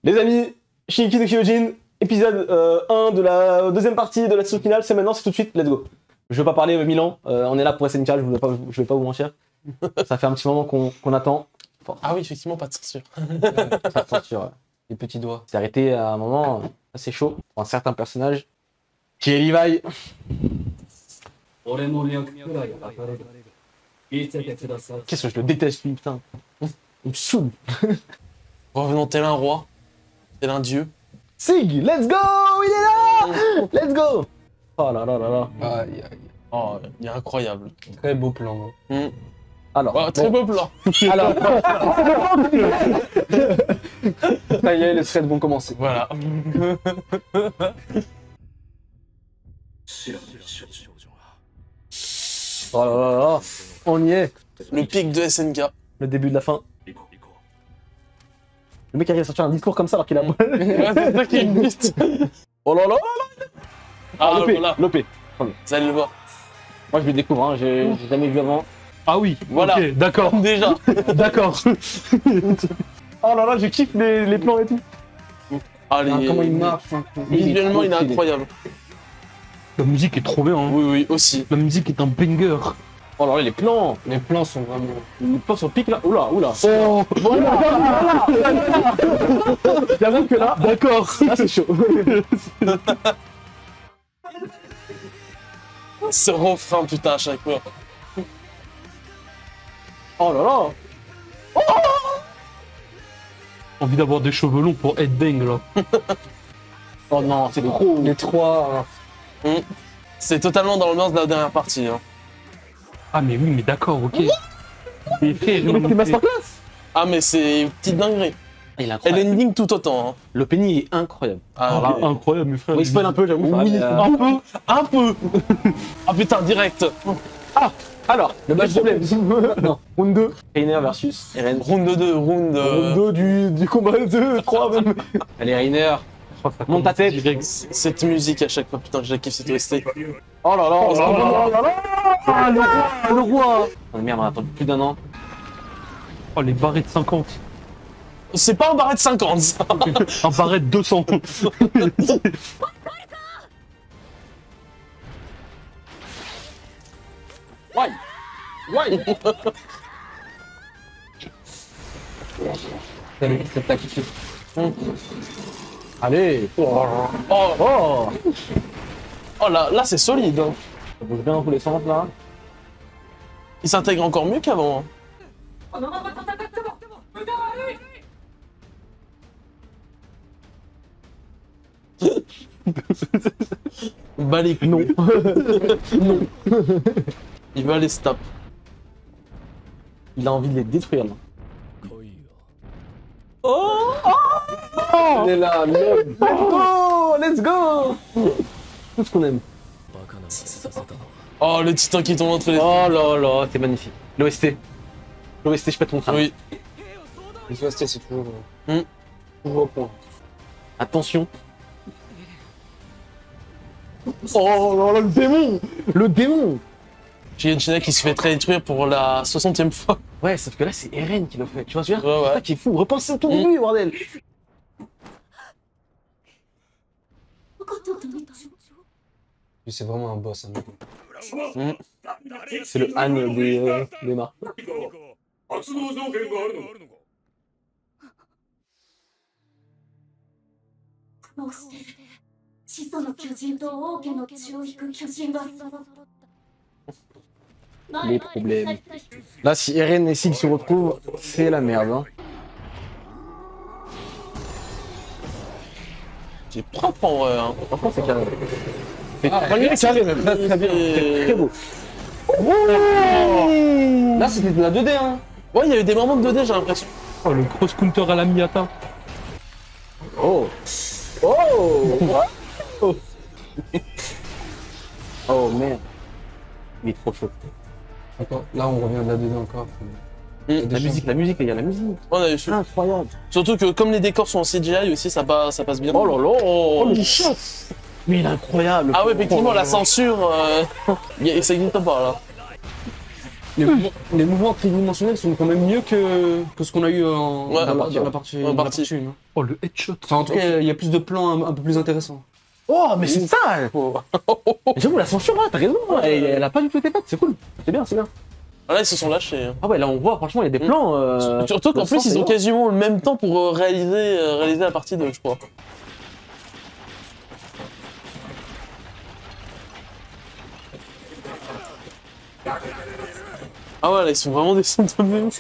Les amis, Shingeki no Kyojin, épisode 1 de la deuxième partie de la saison finale, c'est maintenant, c'est tout de suite, let's go. Je veux pas parler Milan, on est là pour SNK, je vais pas vous mentir. Ça fait un petit moment qu'on attend. Enfin, ah oui, effectivement, pas de censure. Pas de censure, les petits doigts. C'est arrêté à un moment assez chaud pour un certain personnage qui est Levi. Qu'est-ce que je le déteste lui, putain. Il me saoule. Revenons tel un roi, tel un dieu. Sig, let's go, il est là. Let's go. Oh là là là là. Aïe, aïe. Oh, il est incroyable. Très beau plan. Alors, oh, très beau plan. Alors, Ça y est, les threads vont commencer. Voilà. oh là là là, on y est. Le pic de SNK. Le début de la fin. Le mec arrive à sortir un discours comme ça alors qu'il a... Ouais, c'est ça qui est vite. Oh là là. Ah, l'OP, voilà. l'OP. Vous allez le voir. Moi je le découvre, hein. J'ai jamais vu avant. Ah oui, Voilà. ok, d'accord, Déjà. d'accord. Oh là là, je kiffe les plans et tout. Allez. Comment il marche. Visuellement, il est trop stylé. incroyable. La musique est trop bien. Hein. Oui, oui, aussi. La musique est un banger. Oh là là, les plans sont vraiment... Les plans sur pic là, oula, oula. Oh, Voilà. J'avoue que là, d'accord. là c'est chaud. Ce refrain, putain, à chaque fois. Oh là là. Envie d'avoir des cheveux longs pour headbang là. Oh non, c'est trop... Les trois. C'est totalement dans l'ambiance de la dernière partie. Hein. Ah mais oui, mais d'accord, ok. Mais frère, Le mec qui masterclass. Ah, mais c'est une petite dinguerie. Il est Et incroyable. l'ending tout autant. Hein. Le penny est incroyable. Ah, ah, ok. incroyable, mes frères. Oui, il spoil un peu, j'avoue. Oui, mais, un peu, un peu. Ah putain, direct. Alors, le match de blême. Non, round 2. Reiner versus Eren. Round 2, round. Round 2 du combat 2, 3 même. Allez, Reiner. Monte ta tête. Cette musique à chaque fois, putain, je la kiffe cette OST. Oh là là, Oh là là. Ah, le roi. Oh merde, on a attendu plus d'un an. Oh, les barrettes de 50. C'est pas un barret de 50, ça. Un barret de 200. Ouais. Ouais. C'est ta kiffé. Allez. Oh, Oh. oh là c'est solide. Hein. Ça bouge bien dans tous les sens là. Il s'intègre encore mieux qu'avant. Hein. Bah les Non. Non. il va aller stop. Il a envie de les détruire là. Oh, On est là, let's go. Let's go. Tout ce qu'on aime. oh, le titan qui tombe entre les... Oh là là, c'est magnifique. L'OST. L'OST, je pète mon crâne. Oui. Les OST, c'est toujours. Toujours au point. Attention. Oh là là, le démon. Le démon. Shigechina qui se fait très détruire pour la 60e fois. Ouais, sauf que là, c'est Eren qui l'a fait. Tu vois ce que je veux dire? Ouais, ouais. C'est ça qui est fou. Repensez au tout début, bordel. C'est vraiment un boss. Hein. C'est le Han des marques. 発動条件があるのかこうして始祖の巨人と王家の血を引く巨人は揃った Les problèmes. Là, si Eren et Sig se retrouvent, c'est la merde. Hein. C'est propre en vrai. Hein. Franchement, c'est carré. C'est très carré, même. Très bien. C'est très beau. Là, c'était de la 2D. Hein. Ouais, il y a eu des moments de 2D, j'ai l'impression. Oh, le cross counter à la Miyata. Oh. Oh. Oh. Oh merde. Il est trop chaud. Attends, là on revient de la 2D encore. La musique, les gars, la musique. On a eu su. Incroyable. Surtout que comme les décors sont en CGI aussi, ça passe bien. Oh là là. Oh, le chasse. Mais il est incroyable. Ah ouais, effectivement, la censure, ça n'existe pas là. les mouvements tridimensionnels sont quand même mieux que ce qu'on a eu dans Ouais, la en partie partie. 1. Oh, le headshot. Enfin, en tout cas, il y a plus de plans un peu plus intéressants. Oh, mais c'est ça. Oh. J'avoue, la censure, là, t'as raison. Elle a pas du tout été faite, c'est cool. C'est bien, c'est bien. Ah, là, ils se sont lâchés. Ah ouais, là, on voit, franchement, il y a des plans. Surtout qu'en le plus, sens, ils c'est ont grand. quasiment le même temps pour réaliser la partie 2, je crois. Ah ouais, là, ils sont vraiment descendus de même.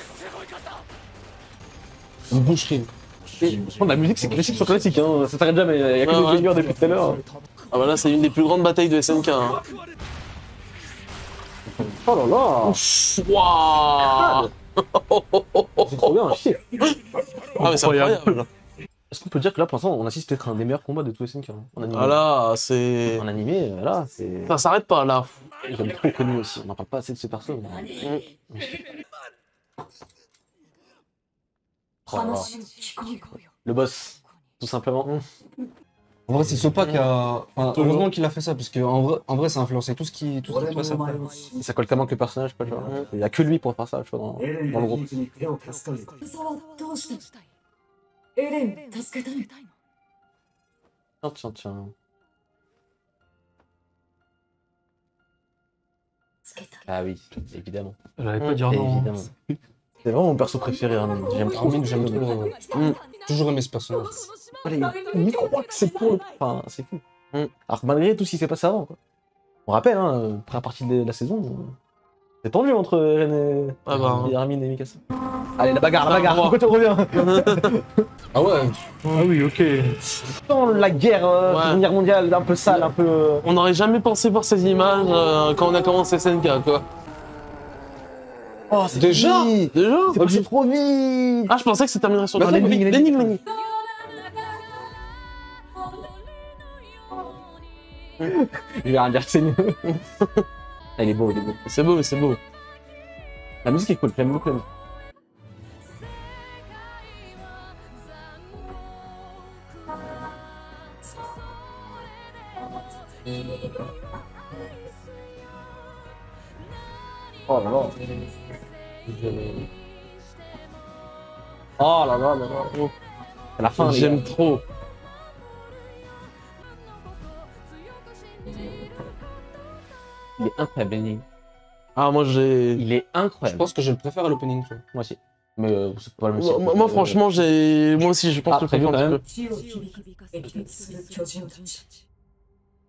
Une boucherie. Franchement, la musique, c'est classique sur classique, hein. Ça s'arrête jamais. Il y a que Ouais, des ouais. juniors depuis tout à l'heure. Ah bah là, c'est une des plus grandes batailles de SNK. Hein. Oh là là. Waouh. C'est trop bien, chier. Ah mais c'est incroyable. Est-ce qu'on peut dire que là, pour l'instant, on assiste peut-être à un des meilleurs combats de tout SNK, hein, en animé. Ah là, c'est... En animé, là, c'est. Ça s'arrête pas, là. J'aime trop connu aussi. On n'en parle pas assez de ce perso. Oh là là. 話を聞こうよ Le boss, tout simplement. En vrai, c'est Sopa qui a. Enfin, heureusement qu'il a fait ça, parce qu'en vrai, ça a influencé tout ce qui passe après. Et ça colle tellement que le personnage, quoi, genre. Il y a que lui pour faire ça, je crois, dans le groupe. 草はどうしたエレン助けたいの Tiens, tiens, tiens. つけた Ah oui, évidemment. J'allais pas dire non. Évidemment. C'est vraiment mon perso préféré, Armin. J'aime trop. J'aime trop. Toujours aimé ce personnage. Il croit que c'est pour le. Enfin, c'est fou. Alors que malgré tout ce qui s'est passé avant, quoi. On rappelle, hein, première partie de la saison, c'est tendu entre Eren et, Ah bah. et Armin et Mikasa. Allez, la bagarre, pourquoi tu reviens? Ah ouais. Ah oui, ok. Dans la guerre, Ouais. Seconde Guerre mondiale, un peu sale, un peu. On n'aurait jamais pensé voir ces images quand on a commencé SNK, quoi. Oh, c'est Déjà vite. Déjà C'est passé trop vite. Ah, je pensais que ça terminerait sur Non, l'énigme. l'énigme. Il va rien dire que c'est mieux. Ah, il est beau, il est beau. C'est beau, mais c'est beau. La musique est cool, j'aime beaucoup la musique. Oh là là. Oh là là là là. C'est la fin, les J'aime gars. trop. Il est incroyable, l'énigme. Ah, moi, j'ai... Il est Je incroyable. pense que je le préfère à l'opening. tu vois. Moi aussi. Mais c'est pas le même Moi, franchement, j'ai... Moi aussi, je pense que je Après, préfère un quand petit même. peu. 地を響かせ激突する巨人たち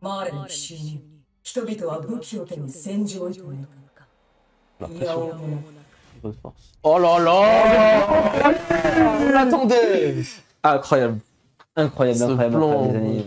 マーレの奇襲に人々は武器を手に戦場へと向かLaういやおう pression も de force. Oh là là. On l'attendait. Incroyable. Incroyable, Ce incroyable, plan, incroyable, les amis.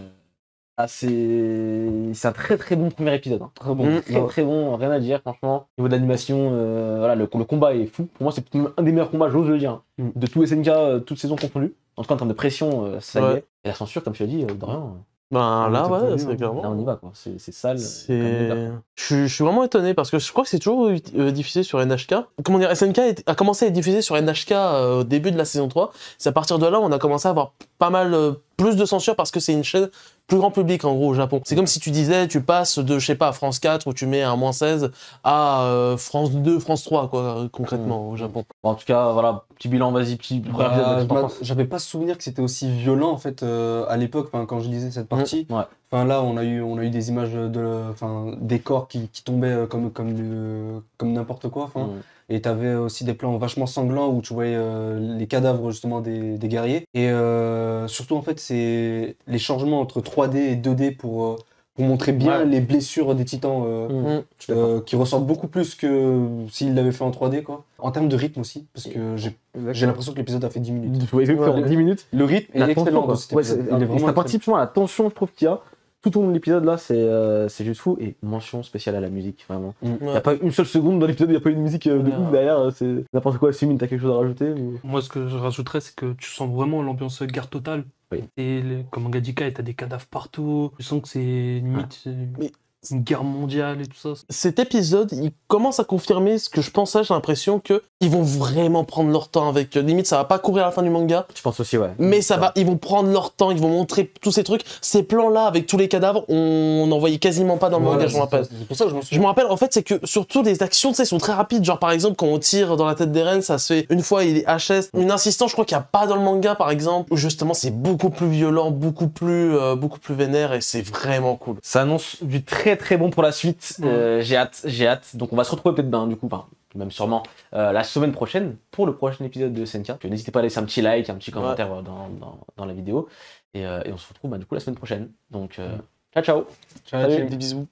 Ah, c'est un très très bon premier épisode. Hein. Très bon, très très bon, rien à dire, franchement. Au niveau de l'animation, voilà, le combat est fou. Pour moi, c'est peut-être un des meilleurs combats, j'ose le dire, hein, de tout SNK, toutes saisons confondues. En tout cas, en termes de pression, ça y Ouais. est. Et la censure, comme tu as dit, de rien. Ben là, t'es ouais, prévu, c'est hein. clairement... Là, on y va, quoi. C'est sale. comme C'est... d'hab. Je suis vraiment étonné parce que je crois que c'est toujours diffusé sur NHK. Comment dire, SNK a commencé à être diffusé sur NHK au début de la saison 3. C'est à partir de là où on a commencé à avoir pas mal plus de censure parce que c'est une chaîne plus grand public en gros au Japon. C'est comme si tu disais, tu passes de, je sais pas, France 4 où tu mets un -16 à France 2, France 3 quoi, concrètement au Japon. Bon, en tout cas, voilà, petit bilan, vas-y, petit premier épisode, t'en penses? J'avais pas souvenir que c'était aussi violent en fait à l'époque, quand je lisais cette partie. Ouais. Enfin là, on a eu des images des corps qui tombaient comme n'importe quoi. Enfin. Et t'avais aussi des plans vachement sanglants où tu voyais les cadavres justement des guerriers. Et surtout en fait, c'est les changements entre 3D et 2D pour montrer bien les blessures des titans qui ressortent beaucoup plus que s'ils l'avaient fait en 3D quoi. En termes de rythme aussi, parce que j'ai l'impression que l'épisode a fait 10 minutes. Ouais, exactement, Ouais. 10 minutes. Le rythme est La excellent tension, dans quoi. cet Ouais, épisode. c'est- Il est et vraiment ça participe souvent à la tension, je trouve, qu'il y a tout au long de l'épisode là, c'est juste fou. Et mention spéciale à la musique, vraiment. Il n'y a pas une seule seconde dans l'épisode, il n'y a pas une musique de ouf derrière, c'est n'importe quoi. Simine, t'as quelque chose à rajouter ou... Moi, ce que je rajouterais, c'est que tu sens vraiment l'ambiance guerre totale. Oui. Et comme Ngadika, t'as des cadavres partout. Tu sens que c'est limite. Mais Une guerre mondiale et tout ça. Cet épisode, il commence à confirmer ce que je pensais. J'ai l'impression que ils vont vraiment prendre leur temps avec. Limite, ça va pas courir à la fin du manga, Je pense aussi, ouais. mais ça va. Ils vont prendre leur temps. Ils vont montrer tous ces trucs. Ces plans-là avec tous les cadavres, on n'en voyait quasiment pas dans le manga. Je me rappelle. C'est pour ça que je m'en Je souviens. me rappelle, en fait, c'est que surtout les actions, tu sais, sont très rapides. Genre, par exemple, quand on tire dans la tête d'Eren, ça se fait une fois, il est HS. Une insistance, je crois qu'il n'y a pas dans le manga, par exemple, où justement, c'est beaucoup plus violent, beaucoup plus vénère, et c'est vraiment cool. Ça annonce du très très bon pour la suite. J'ai hâte. Donc on va se retrouver peut-être ben, du coup, enfin, même sûrement la semaine prochaine pour le prochain épisode de SNK. N'hésitez pas à laisser un petit like, un petit commentaire dans la vidéo. Et on se retrouve ben, du coup la semaine prochaine. Donc ciao ciao. Ciao, Salut. team. Des bisous.